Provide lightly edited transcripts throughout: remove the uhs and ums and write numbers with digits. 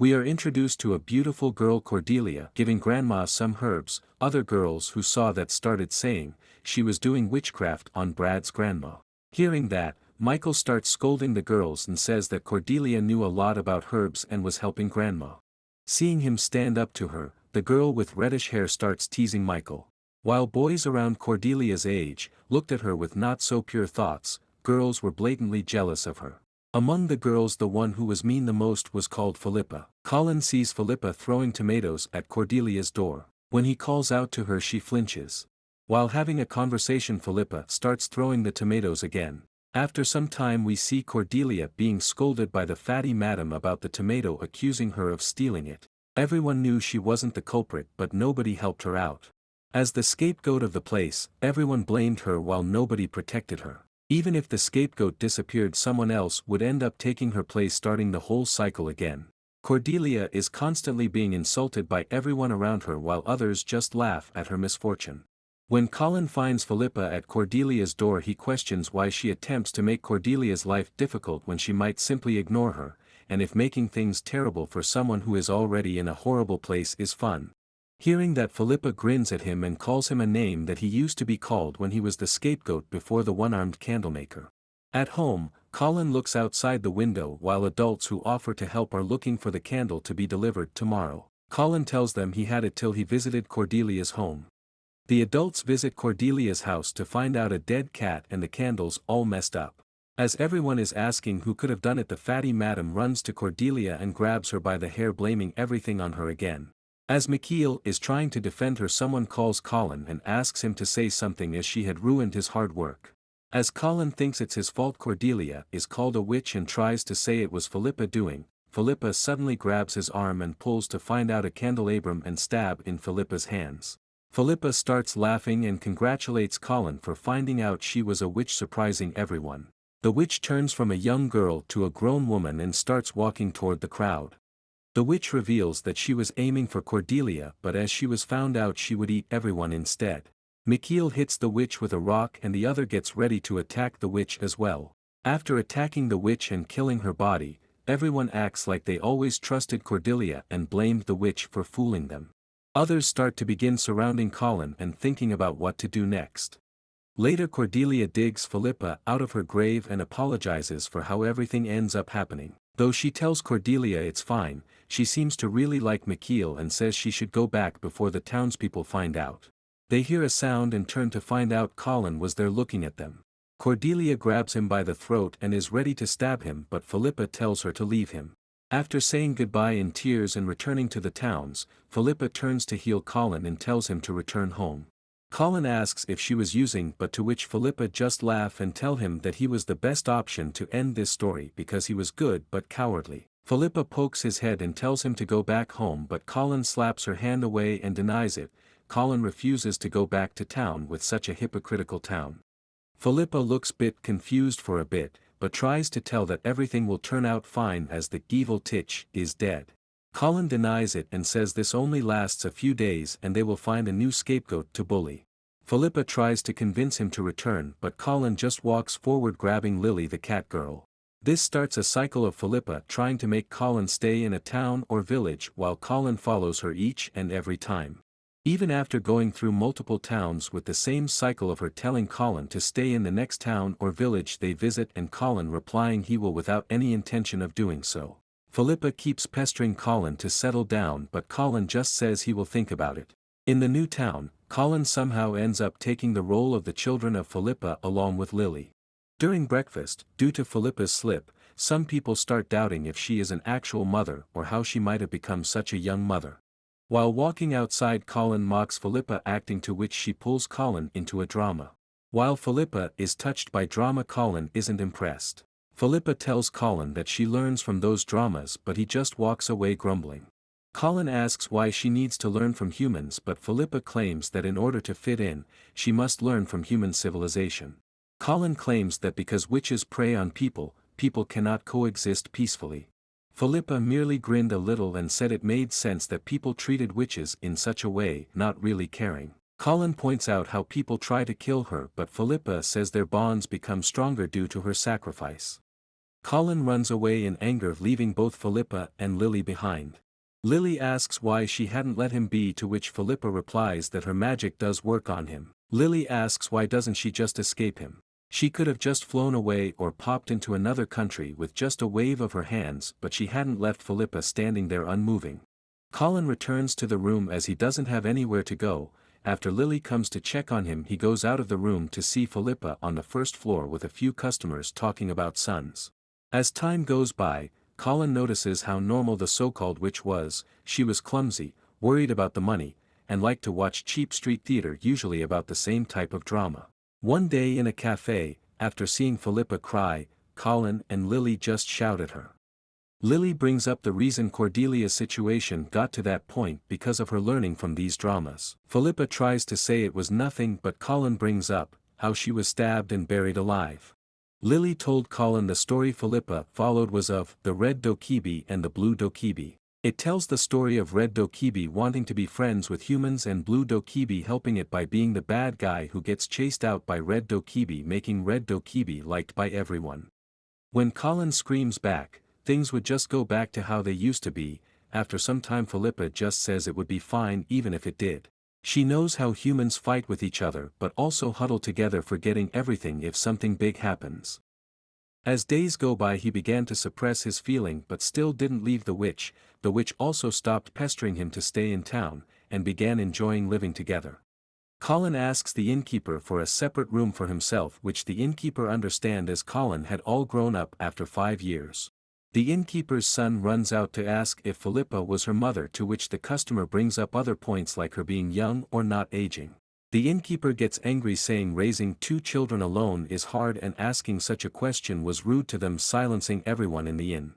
We are introduced to a beautiful girl Cordelia giving grandma some herbs. Other girls who saw that started saying she was doing witchcraft on Brad's grandma. Hearing that, Michael starts scolding the girls and says that Cordelia knew a lot about herbs and was helping grandma. Seeing him stand up to her, the girl with reddish hair starts teasing Michael. While boys around Cordelia's age looked at her with not so pure thoughts, girls were blatantly jealous of her. Among the girls, the one who was mean the most was called Philippa. Colin sees Philippa throwing tomatoes at Cordelia's door. When he calls out to her, she flinches. While having a conversation, Philippa starts throwing the tomatoes again. After some time, we see Cordelia being scolded by the fatty madam about the tomato, accusing her of stealing it. Everyone knew she wasn't the culprit, but nobody helped her out. As the scapegoat of the place, everyone blamed her while nobody protected her. Even if the scapegoat disappeared, someone else would end up taking her place, starting the whole cycle again. Cordelia is constantly being insulted by everyone around her while others just laugh at her misfortune. When Colin finds Philippa at Cordelia's door, he questions why she attempts to make Cordelia's life difficult when she might simply ignore her, and if making things terrible for someone who is already in a horrible place is fun. Hearing that, Philippa grins at him and calls him a name that he used to be called when he was the scapegoat before the one-armed candlemaker. At home, Colin looks outside the window while adults who offer to help are looking for the candle to be delivered tomorrow. Colin tells them he had it till he visited Cordelia's home. The adults visit Cordelia's house to find out a dead cat and the candles all messed up. As everyone is asking who could have done it, the fatty madam runs to Cordelia and grabs her by the hair, blaming everything on her again. As Mikhail is trying to defend her, someone calls Colin and asks him to say something as she had ruined his hard work. As Colin thinks it's his fault, Cordelia is called a witch and tries to say it was Philippa doing. Philippa suddenly grabs his arm and pulls to find out a candelabrum and stab in Philippa's hands. Philippa starts laughing and congratulates Colin for finding out she was a witch, surprising everyone. The witch turns from a young girl to a grown woman and starts walking toward the crowd. The witch reveals that she was aiming for Cordelia, but as she was found out, she would eat everyone instead. Mikhail hits the witch with a rock and the other gets ready to attack the witch as well. After attacking the witch and killing her body, everyone acts like they always trusted Cordelia and blamed the witch for fooling them. Others start to begin surrounding Colin and thinking about what to do next. Later, Cordelia digs Philippa out of her grave and apologizes for how everything ends up happening. Though she tells Cordelia it's fine, she seems to really like Mikhail and says she should go back before the townspeople find out. They hear a sound and turn to find out Colin was there looking at them. Cordelia grabs him by the throat and is ready to stab him, but Philippa tells her to leave him. After saying goodbye in tears and returning to the towns, Philippa turns to heal Colin and tells him to return home. Colin asks if she was using, but to which Philippa just laughs and tell him that he was the best option to end this story because he was good but cowardly. Philippa pokes his head and tells him to go back home, but Colin slaps her hand away and denies it. Colin refuses to go back to town with such a hypocritical town. Philippa looks bit confused for a bit, but tries to tell that everything will turn out fine as the evil titch is dead. Colin denies it and says this only lasts a few days and they will find a new scapegoat to bully. Philippa tries to convince him to return, but Colin just walks forward, grabbing Lily the cat girl. This starts a cycle of Philippa trying to make Colin stay in a town or village while Colin follows her each and every time. Even after going through multiple towns with the same cycle of her telling Colin to stay in the next town or village they visit and Colin replying he will without any intention of doing so. Philippa keeps pestering Colin to settle down, but Colin just says he will think about it. In the new town, Colin somehow ends up taking the role of the children of Philippa along with Lily. During breakfast, due to Philippa's slip, some people start doubting if she is an actual mother or how she might have become such a young mother. While walking outside, Colin mocks Philippa acting, to which she pulls Colin into a drama. While Philippa is touched by drama, Colin isn't impressed. Philippa tells Colin that she learns from those dramas, but he just walks away grumbling. Colin asks why she needs to learn from humans, but Philippa claims that in order to fit in, she must learn from human civilization. Colin claims that because witches prey on people, people cannot coexist peacefully. Philippa merely grinned a little and said it made sense that people treated witches in such a way, not really caring. Colin points out how people try to kill her, but Philippa says their bonds become stronger due to her sacrifice. Colin runs away in anger, leaving both Philippa and Lily behind. Lily asks why she hadn't let him be, to which Philippa replies that her magic does work on him. Lily asks why doesn't she just escape him. She could have just flown away or popped into another country with just a wave of her hands, but she hadn't left Philippa standing there unmoving. Colin returns to the room as he doesn't have anywhere to go. After Lily comes to check on him, he goes out of the room to see Philippa on the first floor with a few customers talking about sons. As time goes by, Colin notices how normal the so-called witch was. She was clumsy, worried about the money, and liked to watch cheap street theater, usually about the same type of drama. One day in a cafe, after seeing Philippa cry, Colin and Lily just shout at her. Lily brings up the reason Cordelia's situation got to that point because of her learning from these dramas. Philippa tries to say it was nothing, but Colin brings up how she was stabbed and buried alive. Lily told Colin the story Philippa followed was of the red dokibi and the blue dokibi. It tells the story of red dokibi wanting to be friends with humans and blue dokibi helping it by being the bad guy who gets chased out by red dokibi, making red dokibi liked by everyone. When Colin screams back, things would just go back to how they used to be. After some time Philippa just says it would be fine even if it did. She knows how humans fight with each other but also huddle together, forgetting everything if something big happens. As days go by, he began to suppress his feeling but still didn't leave the witch. The witch also stopped pestering him to stay in town, and began enjoying living together. Colin asks the innkeeper for a separate room for himself, which the innkeeper understands as Colin had all grown up after 5 years. The innkeeper's son runs out to ask if Philippa was her mother, to which the customer brings up other points like her being young or not aging. The innkeeper gets angry, saying raising 2 children alone is hard and asking such a question was rude to them, silencing everyone in the inn.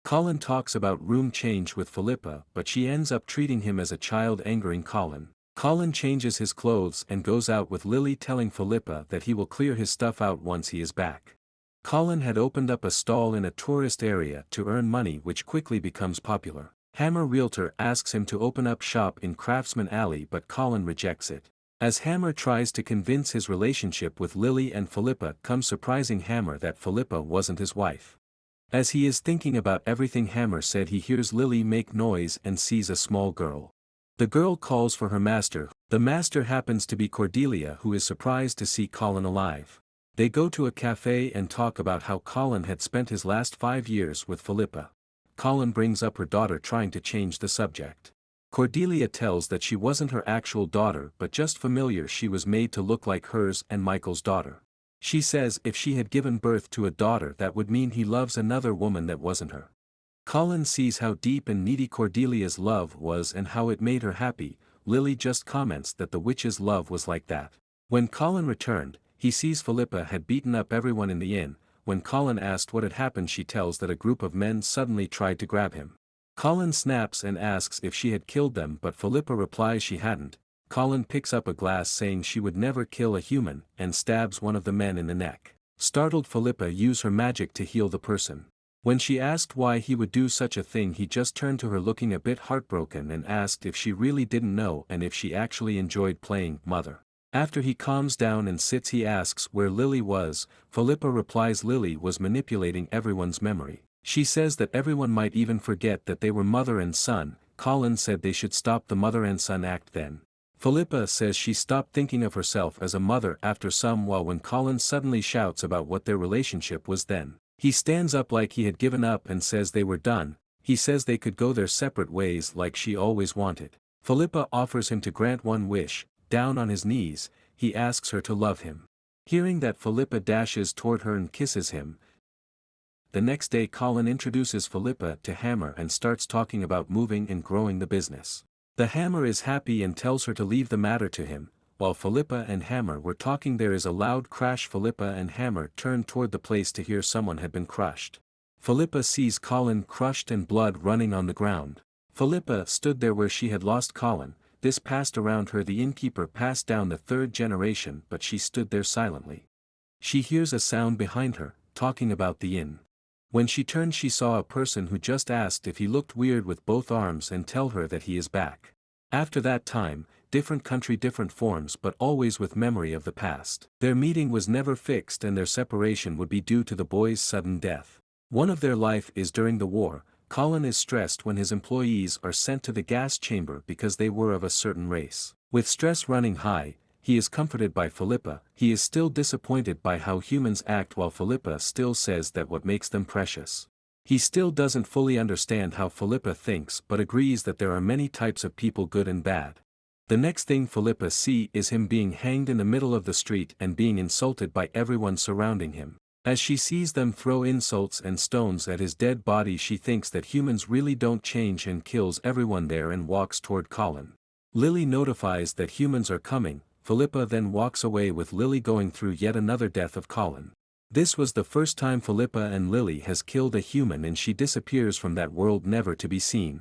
Colin talks about room change with Philippa, but she ends up treating him as a child, angering Colin. Colin changes his clothes and goes out with Lily, telling Philippa that he will clear his stuff out once he is back. Colin had opened up a stall in a tourist area to earn money, which quickly becomes popular. Hammer Realtor asks him to open up shop in Craftsman Alley, but Colin rejects it. As Hammer tries to convince his relationship with Lily and Philippa comes surprising Hammer that Philippa wasn't his wife. As he is thinking about everything Hammer said, he hears Lily make noise and sees a small girl. The girl calls for her master. The master happens to be Cordelia, who is surprised to see Colin alive. They go to a cafe and talk about how Colin had spent his last 5 years with Philippa. Colin brings up her daughter, trying to change the subject. Cordelia tells that she wasn't her actual daughter but just familiar. She was made to look like hers and Michael's daughter. She says if she had given birth to a daughter, that would mean he loves another woman that wasn't her. Colin sees how deep and needy Cordelia's love was and how it made her happy. Lily just comments that the witch's love was like that. When Colin returned, he sees Philippa had beaten up everyone in the inn. When Colin asked what had happened, she tells that a group of men suddenly tried to grab him. Colin snaps and asks if she had killed them, but Philippa replies she hadn't. Colin picks up a glass, saying she would never kill a human, and stabs one of the men in the neck. Startled, Philippa used her magic to heal the person. When she asked why he would do such a thing, he just turned to her looking a bit heartbroken and asked if she really didn't know and if she actually enjoyed playing mother. After he calms down and sits, he asks where Lily was. Philippa replies Lily was manipulating everyone's memory. She says that everyone might even forget that they were mother and son. Colin said they should stop the mother and son act then. Philippa says she stopped thinking of herself as a mother after some while, when Colin suddenly shouts about what their relationship was then. He stands up like he had given up and says they were done. He says they could go their separate ways like she always wanted. Philippa offers him to grant one wish. Down on his knees, he asks her to love him. Hearing that, Philippa dashes toward her and kisses him. The next day Colin introduces Philippa to Hammer and starts talking about moving and growing the business. The Hammer is happy and tells her to leave the matter to him. While Philippa and Hammer were talking, there is a loud crash. Philippa and Hammer turn toward the place to hear someone had been crushed. Philippa sees Colin crushed and blood running on the ground. Philippa stood there where she had lost Colin. This passed around her. The innkeeper passed down the 3rd generation, but she stood there silently. She hears a sound behind her, talking about the inn. When she turned, she saw a person who just asked if he looked weird with both arms and tell her that he is back. After that time, different country, different forms, but always with memory of the past. Their meeting was never fixed and their separation would be due to the boy's sudden death. One of their life is during the war. Colin is stressed when his employees are sent to the gas chamber because they were of a certain race. With stress running high, he is comforted by Philippa. He is still disappointed by how humans act while Philippa still says that what makes them precious. He still doesn't fully understand how Philippa thinks but agrees that there are many types of people, good and bad. The next thing Philippa sees is him being hanged in the middle of the street and being insulted by everyone surrounding him. As she sees them throw insults and stones at his dead body, she thinks that humans really don't change and kills everyone there and walks toward Colin. Lily notifies that humans are coming. Philippa then walks away with Lily, going through yet another death of Colin. This was the first time Philippa and Lily has killed a human, and she disappears from that world never to be seen.